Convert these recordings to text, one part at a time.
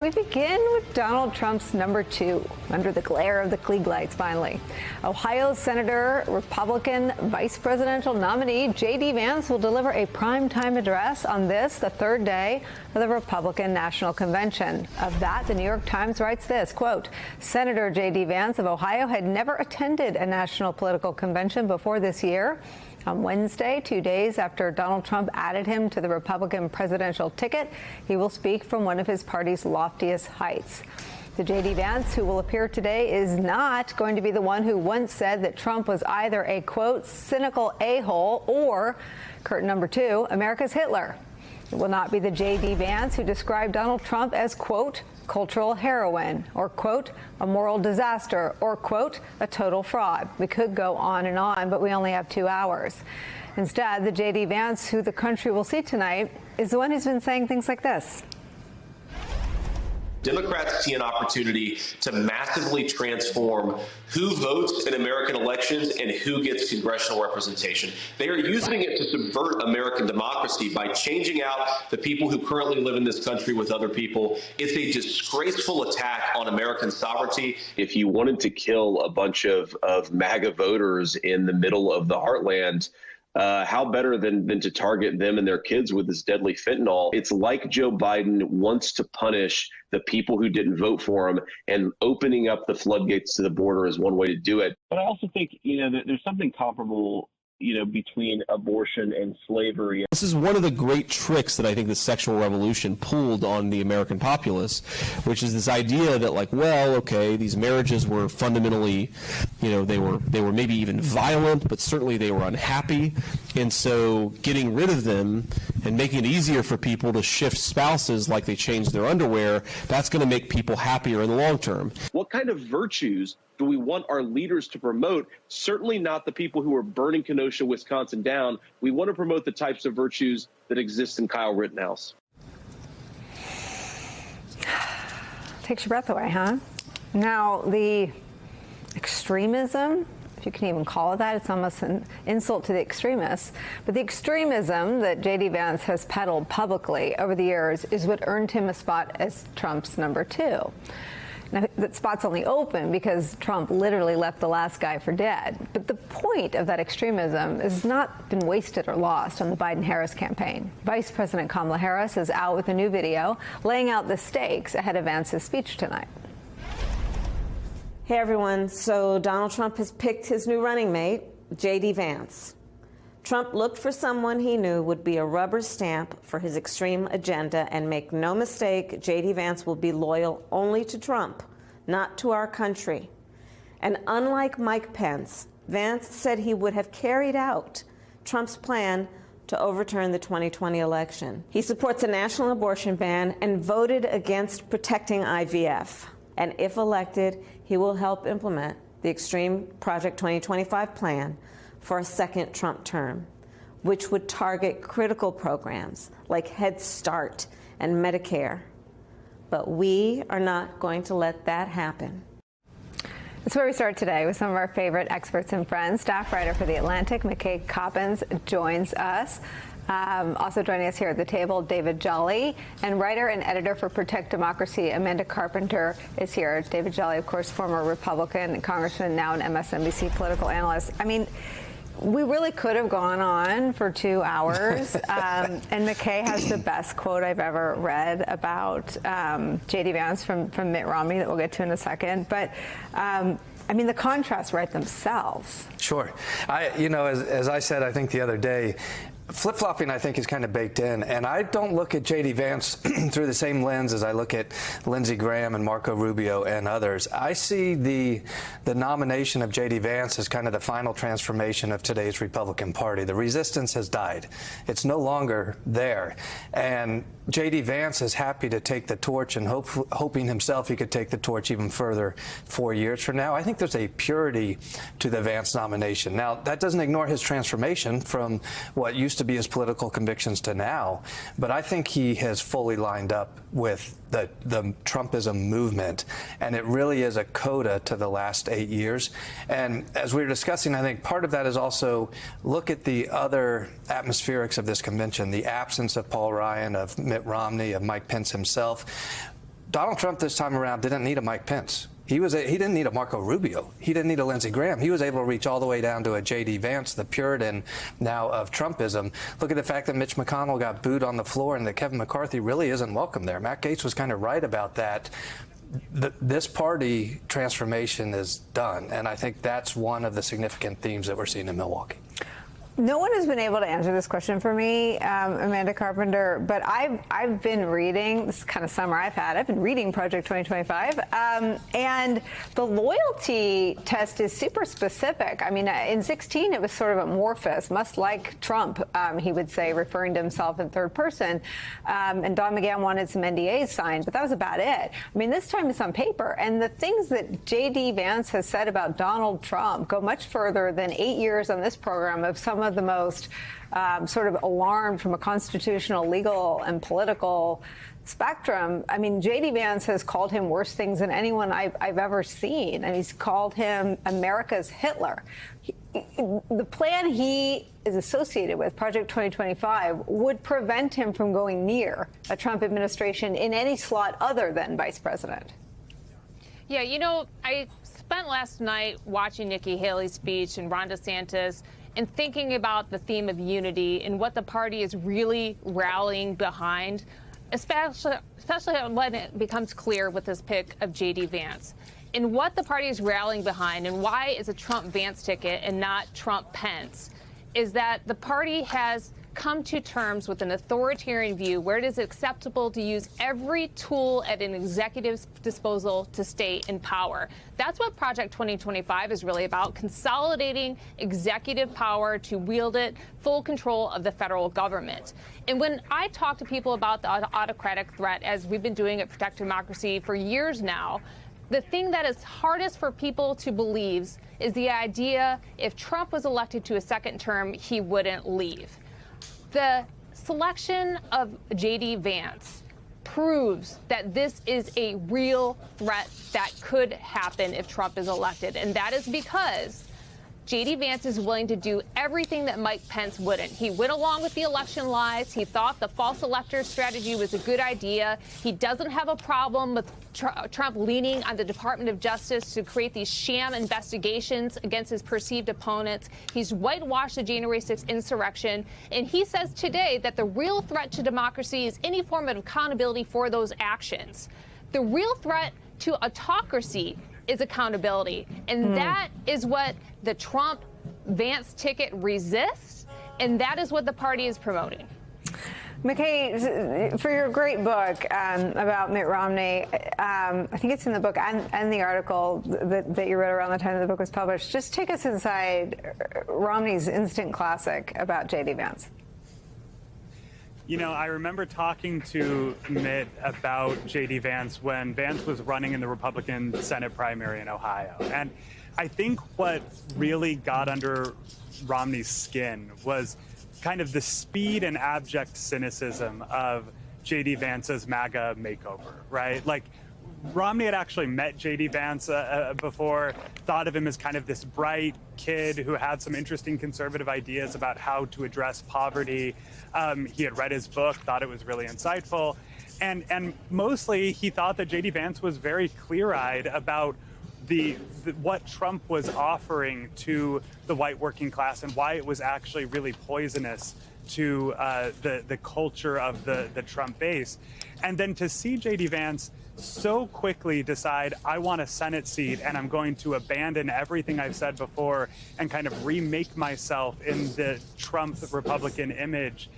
We begin with Donald Trump's number 2, under the glare of the Klieg lights, finally. Ohio Senator, Republican vice presidential nominee J.D. Vance will deliver a primetime address on this, the third day of the Republican National Convention. Of that, the New York Times writes this, quote, Senator J.D. Vance of Ohio had never attended a national political convention before this year. On Wednesday, 2 days after Donald Trump added him to the Republican presidential ticket, he will speak from one of his party's loftiest heights. The J.D. Vance, who will appear today, is not going to be the one who once said that Trump was either a, quote, cynical a-hole or, curtain number 2, America's Hitler. It will not be the J.D. Vance who described Donald Trump as, quote, cultural heroin, or, quote, a moral disaster, or, quote, a total fraud. We could go on, but we only have 2 hours. Instead, the J.D. Vance, who the country will see tonight, is the one who's been saying things like this. Democrats see an opportunity to massively transform who votes in American elections and who gets congressional representation. They are using it to subvert American democracy by changing out the people who currently live in this country with other people. It's a disgraceful attack on American sovereignty. If you wanted to kill a bunch of MAGA voters in the middle of the heartland, how better than to target them and their kids with this deadly fentanyl? It's like Joe Biden wants to punish the people who didn't vote for him, and opening up the floodgates to the border is one way to do it. But I also think, there's something comparable, between abortion and slavery. This is one of the great tricks that I think the sexual revolution pulled on the American populace, which is this idea that, like, well, okay, these marriages were fundamentally, they were maybe even violent, but certainly they were unhappy. And so getting rid of them and making it easier for people to shift spouses like they change their underwear, that's going to make people happier in the long term. What kind of virtues do we want our leaders to promote? Certainly not the people who are burning Kenosha, Wisconsin down. We want to promote the types of virtues that exist in Kyle Rittenhouse. Takes your breath away, huh? Now, the extremism, if you can even call it that, it's almost an insult to the extremists. But the extremism that J.D. Vance has peddled publicly over the years is what earned him a spot as Trump's number 2. Now, that spot's only open because Trump literally left the last guy for dead. But the point of that extremism has not been wasted or lost on the Biden-Harris campaign. Vice President Kamala Harris is out with a new video laying out the stakes ahead of Vance's speech tonight. Hey, everyone. So Donald Trump has picked his new running mate, J.D. Vance. Trump looked for someone he knew would be a rubber stamp for his extreme agenda, and make no mistake, J.D. Vance will be loyal only to Trump, not to our country. And unlike Mike Pence, Vance said he would have carried out Trump's plan to overturn the 2020 election. He supports a national abortion ban and voted against protecting IVF. And if elected, he will help implement the Extreme Project 2025 plan for a second Trump term, which would target critical programs like Head Start and Medicare. But we are not going to let that happen. That's where we start today with some of our favorite experts and friends. Staff writer for The Atlantic, McKay Coppins, joins us. Also joining us here at the table, David Jolly, and writer and editor for Protect Democracy, Amanda Carpenter, is here. David Jolly, of course, former Republican congressman, now an MSNBC political analyst. I mean, we really could have gone on for 2 hours, and McKay has the best quote I've ever read about J.D. Vance from Mitt Romney that we'll get to in a second. But I mean, the contrasts write themselves. Sure. As I said, I think the other day, flip-flopping, I think, is kind of baked in. And I don't look at J.D. Vance through the same lens as I look at Lindsey Graham and Marco Rubio and others. I see the nomination of J.D. Vance as kind of the final transformation of today's Republican Party. The resistance has died. It's no longer there. And J.D. Vance is happy to take the torch and hoping himself he could take the torch even further 4 years from now. I think there's a purity to the Vance nomination. Now, that doesn't ignore his transformation from what used to be his political convictions to now, but I think he has fully lined up with the Trumpism movement, and it really is a coda to the last 8 years. And as we were discussing, I think part of that is also look at the other atmospherics of this convention, the absence of Paul Ryan, of Mitt Romney, of Mike Pence himself. Donald Trump this time around didn't need a Mike Pence. He didn't need a Marco Rubio. He didn't need a Lindsey Graham. He was able to reach all the way down to a J.D. Vance, the Puritan now of Trumpism. Look at the fact that Mitch McConnell got booed on the floor and that Kevin McCarthy really isn't welcome there. Matt Gaetz was kind of right about that. This party transformation is done, and I think that's one of the significant themes that we're seeing in Milwaukee. No one has been able to answer this question for me, Amanda Carpenter, but I've been reading, this kind of summer I've been reading Project 2025, and the loyalty test is super specific. I mean, in 2016, it was sort of amorphous, much like Trump, he would say, referring to himself in third person, and Don McGahn wanted some NDAs signed, but that was about it. I mean, this time it's on paper, and the things that J.D. Vance has said about Donald Trump go much further than 8 years on this program of some of the most sort of alarmed from a constitutional, legal, and political spectrum. I mean, J.D. Vance has called him worse things than anyone I've ever seen, and he's called him America's Hitler. The plan he is associated with, Project 2025, would prevent him from going near a Trump administration in any slot other than vice president. Yeah, you know, I spent last night watching Nikki Haley's speech and Ron DeSantis and thinking about the theme of unity and what the party is really rallying behind, especially when it becomes clear with this pick of J.D. Vance. And what the party is rallying behind and why it's a Trump-Vance ticket and not Trump-Pence is that the party has come to terms with an authoritarian view where it is acceptable to use every tool at an executive's disposal to stay in power. That's what Project 2025 is really about, consolidating executive power to wield it, full control of the federal government. And when I talk to people about the autocratic threat, as we've been doing at Protect Democracy for years now, the thing that is hardest for people to believe is the idea if Trump was elected to a second term, he wouldn't leave. The selection of J.D. Vance proves that this is a real threat that could happen if Trump is elected. And that is because J.D. Vance is willing to do everything that Mike Pence wouldn't. He went along with the election lies. He thought the false elector strategy was a good idea. He doesn't have a problem with Trump leaning on the Department of Justice to create these sham investigations against his perceived opponents. He's whitewashed the January 6th insurrection. And he says today that the real threat to democracy is any form of accountability for those actions. The real threat to autocracy is accountability. And that is what the Trump-Vance ticket resists, and that is what the party is promoting. McKay, for your great book about Mitt Romney, I think it's in the book and the article that you wrote around the time the book was published. Just take us inside Romney's instant classic about J.D. Vance. You know, I remember talking to Mitt about J.D. Vance when Vance was running in the Republican Senate primary in Ohio. And I think what really got under Romney's skin was kind of the speed and abject cynicism of J.D. Vance's MAGA makeover, right? Like, Romney had actually met J.D. Vance before, thought of him as kind of this bright kid who had some interesting conservative ideas about how to address poverty. He had read his book, thought it was really insightful. And mostly he thought that J.D. Vance was very clear-eyed about what Trump was offering to the white working class and why it was actually really poisonous to the culture of the Trump base. And then to see J.D. Vance so quickly decide, I want a Senate seat and I'm going to abandon everything I've said before and kind of remake myself in the Trump Republican image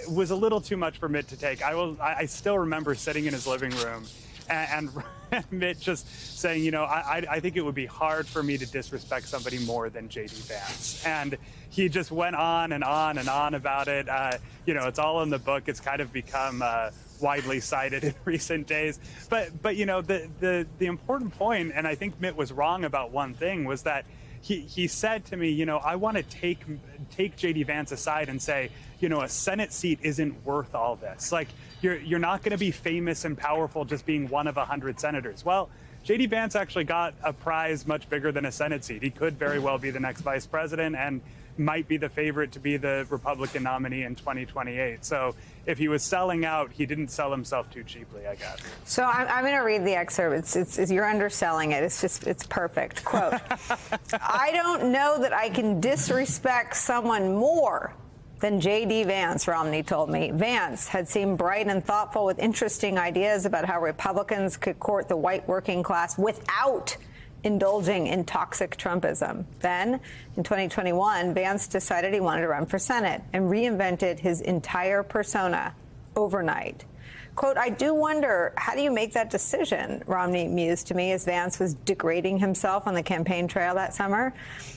was a little too much for Mitt to take. I still remember sitting in his living room and Mitt just saying, you know, I think it would be hard for me to disrespect somebody more than J.D. Vance. And he just went on and on and on about it. You know, it's all in the book. It's kind of become widely cited in recent days. But you know, the important point, and I think Mitt was wrong about one thing, was that he said to me, you know, I want to take J.D. Vance aside and say, you know, a Senate seat isn't worth all this. Like, you're not going to be famous and powerful just being one of 100 senators. Well, J.D. Vance actually got a prize much bigger than a Senate seat. He could very well be the next vice president, and might be the favorite to be the Republican nominee in 2028. So if he was selling out, he didn't sell himself too cheaply, I guess. So I'm going to read the excerpt. It's you're underselling it. It's perfect. Quote, I don't know that I can disrespect someone more than J.D. Vance, Romney told me. Vance had seemed bright and thoughtful with interesting ideas about how Republicans could court the white working class without indulging in toxic Trumpism. Then, in 2021, Vance decided he wanted to run for Senate and reinvented his entire persona overnight. Quote, I do wonder, how do you make that decision? Romney mused to me as Vance was degrading himself on the campaign trail that summer.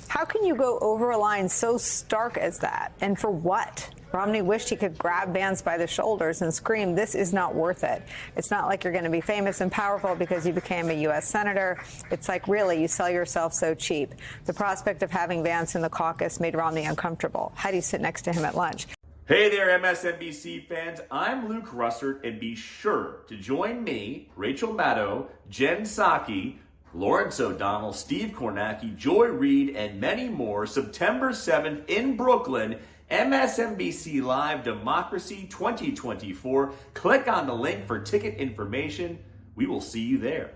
How can you go over a line so stark as that? And for what? Romney wished he could grab Vance by the shoulders and scream, this is not worth it. It's not like you're going to be famous and powerful because you became a U.S. senator. It's like, really, you sell yourself so cheap. The prospect of having Vance in the caucus made Romney uncomfortable. How do you sit next to him at lunch? Hey there, MSNBC fans. I'm Luke Russert, and be sure to join me, Rachel Maddow, Jen Psaki, Lawrence O'Donnell, Steve Kornacki, Joy Reid, and many more September 7th in Brooklyn, MSNBC Live Democracy 2024. Click on the link for ticket information. We will see you there.